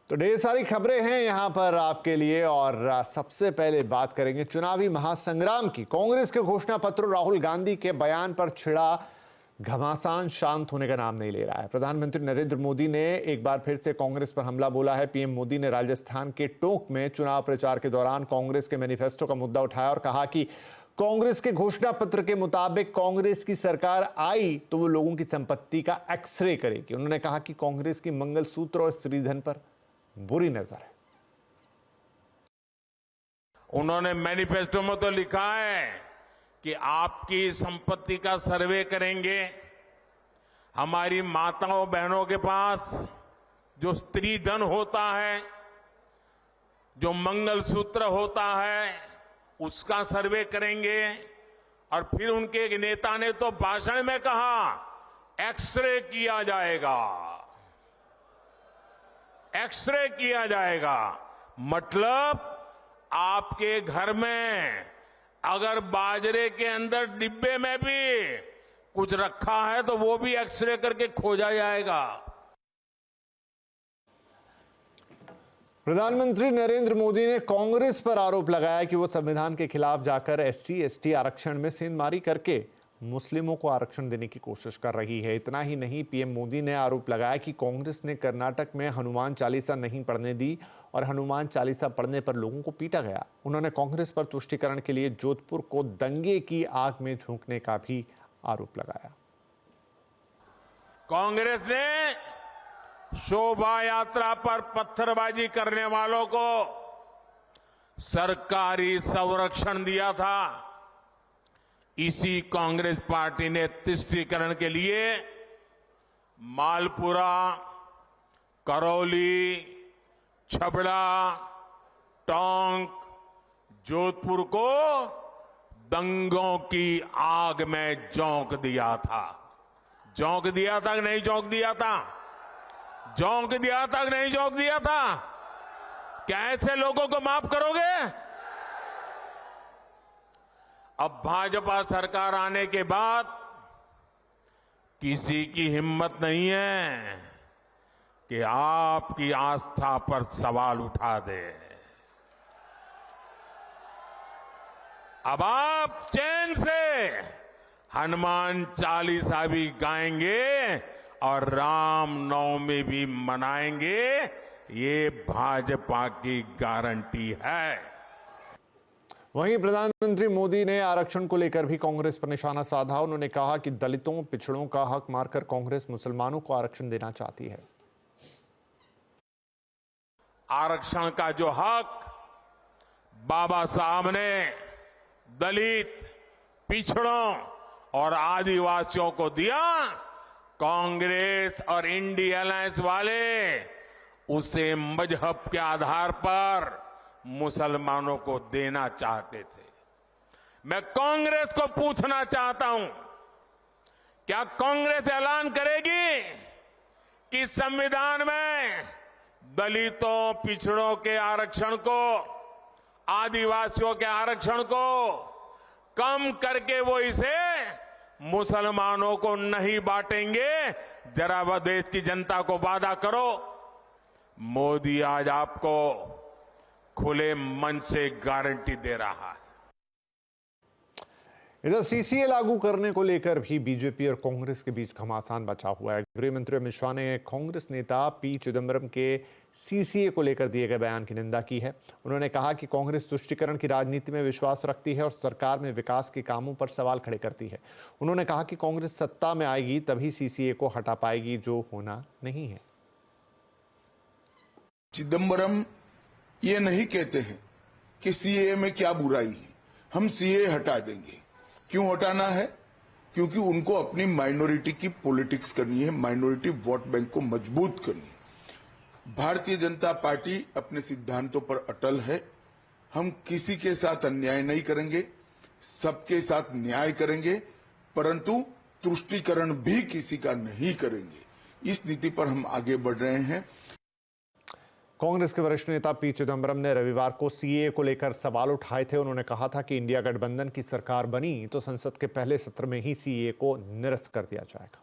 तो ढेर सारी खबरें हैं यहां पर आपके लिए और सबसे पहले बात करेंगे चुनावी महासंग्राम की। कांग्रेस के घोषणा पत्र राहुल गांधी के बयान पर छिड़ा घमासान शांत होने का नाम नहीं ले रहा है। प्रधानमंत्री नरेंद्र मोदी ने एक बार फिर से कांग्रेस पर हमला बोला है। पीएम मोदी ने राजस्थान के टोंक में चुनाव प्रचार के दौरान कांग्रेस के मैनिफेस्टो का मुद्दा उठाया और कहा कि कांग्रेस के घोषणा पत्र के मुताबिक कांग्रेस की सरकार आई तो वो लोगों की संपत्ति का एक्सरे करेगी। उन्होंने कहा कि कांग्रेस की मंगलसूत्र और स्त्रीधन पर बुरी नजर है। उन्होंने मैनिफेस्टो में तो लिखा है कि आपकी संपत्ति का सर्वे करेंगे। हमारी माताओं बहनों के पास जो स्त्री धन होता है, जो मंगलसूत्र होता है, उसका सर्वे करेंगे। और फिर उनके एक नेता ने तो भाषण में कहा एक्सरे किया जाएगा, एक्सरे किया जाएगा। मतलब आपके घर में अगर बाजरे के अंदर डिब्बे में भी कुछ रखा है तो वो भी एक्सरे करके खोजा जाएगा। प्रधानमंत्री नरेंद्र मोदी ने कांग्रेस पर आरोप लगाया कि वो संविधान के खिलाफ जाकर एससी एसटी आरक्षण में सेंधमारी करके मुस्लिमों को आरक्षण देने की कोशिश कर रही है। इतना ही नहीं, पीएम मोदी ने आरोप लगाया कि कांग्रेस ने कर्नाटक में हनुमान चालीसा नहीं पढ़ने दी और हनुमान चालीसा पढ़ने पर लोगों को पीटा गया। उन्होंने कांग्रेस पर तुष्टीकरण के लिए जोधपुर को दंगे की आग में झोंकने का भी आरोप लगाया। कांग्रेस ने शोभा यात्रा पर पत्थरबाजी करने वालों को सरकारी संरक्षण दिया था। इसी कांग्रेस पार्टी ने तुष्टीकरण के लिए मालपुरा, करौली, छबड़ा, टोंक, जोधपुर को दंगों की आग में झोंक दिया था। झोंक दिया था कि नहीं झोंक दिया था? झोंक दिया था कि नहीं झोंक दिया था? क्या ऐसे लोगों को माफ करोगे? अब भाजपा सरकार आने के बाद किसी की हिम्मत नहीं है कि आपकी आस्था पर सवाल उठा दे। अब आप चैन से हनुमान चालीसा भी गाएंगे और राम नवमी भी मनाएंगे। ये भाजपा की गारंटी है। वहीं प्रधानमंत्री मोदी ने आरक्षण को लेकर भी कांग्रेस पर निशाना साधा। उन्होंने कहा कि दलितों पिछड़ों का हक मारकर कांग्रेस मुसलमानों को आरक्षण देना चाहती है। आरक्षण का जो हक बाबा साहब ने दलित, पिछड़ों और आदिवासियों को दिया, कांग्रेस और इंडिया अलायंस वाले उसे मजहब के आधार पर मुसलमानों को देना चाहते थे। मैं कांग्रेस को पूछना चाहता हूं, क्या कांग्रेस ऐलान करेगी कि संविधान में दलितों, पिछड़ों के आरक्षण को, आदिवासियों के आरक्षण को कम करके वो इसे मुसलमानों को नहीं बांटेंगे? जरा वह देश की जनता को वादा करो। मोदी आज आपको खुले मन से गारंटी दे रहा है। इधर सीसीए लागू करने को लेकर भी बीजेपी और कांग्रेस के बीच घमासान बचा हुआ है। गृह मंत्री अमित शाह ने कांग्रेस नेता पी चिदंबरम के सीसीए को लेकर दिए गए बयान की निंदा की है। उन्होंने कहा कि कांग्रेस तुष्टीकरण की राजनीति में विश्वास रखती है और सरकार में विकास के कामों पर सवाल खड़े करती है। उन्होंने कहा कि कांग्रेस सत्ता में आएगी तभी सीसीए को हटा पाएगी, जो होना नहीं है। चिदंबरम ये नहीं कहते हैं कि सीए में क्या बुराई है, हम सीए हटा देंगे। क्यों हटाना है? क्योंकि उनको अपनी माइनॉरिटी की पॉलिटिक्स करनी है, माइनॉरिटी वोट बैंक को मजबूत करनी है। भारतीय जनता पार्टी अपने सिद्धांतों पर अटल है। हम किसी के साथ अन्याय नहीं करेंगे, सबके साथ न्याय करेंगे, परंतु तुष्टीकरण भी किसी का नहीं करेंगे। इस नीति पर हम आगे बढ़ रहे हैं। कांग्रेस के वरिष्ठ नेता पी चिदंबरम ने रविवार को सीए को लेकर सवाल उठाए थे। उन्होंने कहा था कि इंडिया गठबंधन की सरकार बनी तो संसद के पहले सत्र में ही सीए को निरस्त कर दिया जाएगा।